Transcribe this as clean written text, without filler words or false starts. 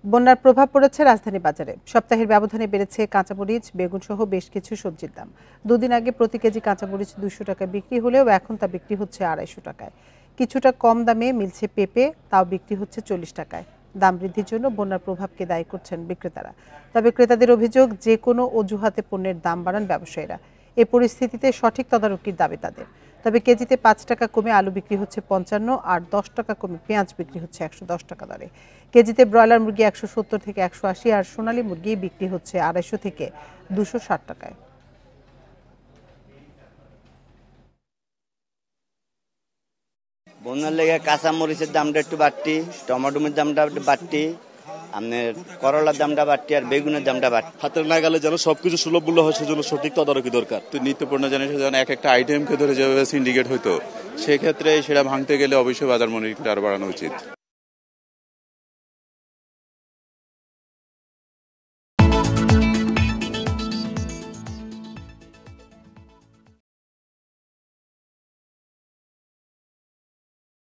বন্যার প্রভাব পড়েছে রাজধানী বাজারে। সপ্তাহের ব্যবধানে বেড়েছে কাঁচামরিচ, বেগুন সহ বেশ কিছু সবজির দাম। দুদিন আগে প্রতি কেজি কাঁচামরিচ 200 টাকায় বিক্রি হলেও এখন তা বিক্রি হচ্ছে 250 টাকায়। কিছুটা কম দামে মিলছে পেঁপে, তাও বিক্রি হচ্ছে 40 টাকায়। দাম বৃদ্ধির জন্য বন্যার প্রভাবকে দায়ী করছেন বিক্রেতারা। তবে ক্রেতাদের অভিযোগ, যে কোনো অজুহাতে পণ্যের দাম বাড়ান ব্যবসায়ীরা। এই পরিস্থিতিতে সঠিক তদারকির দাবি তাদের। তবে কেজিতে 5 টাকা কমে আলু বিক্রি হচ্ছে 55, আর 10 টাকা কমে পেঁয়াজ বিক্রি হচ্ছে 110 টাকা দরে। কেজিতে ব্রয়লার মুরগি 170 থেকে 180, আর সোনালী মুরগি বিক্রি হচ্ছে 250 থেকে 260 টাকায়। বন্যার লেগে কাঁচা মরিচের দামটা একটু বাড়তি, টমেটোর দামটা একটু বাড়তি, আপনার করলার দামটা বাড়তি, আর বেগুনের দামটা বাড়তি। হাতের নাগালে যেন সবকিছু সুলভ মূল্য হয়, সেজন্য সঠিক তদারকি দরকার। তো নিত্যপণ্য জিনিস যেন এক একটা আইটেমকে ধরে যেভাবে সিন্ডিকেট হইতো, সেক্ষেত্রে সেটা ভাঙতে গেলে অবশ্যই বাজার মনিটর আরো বাড়ানো উচিত।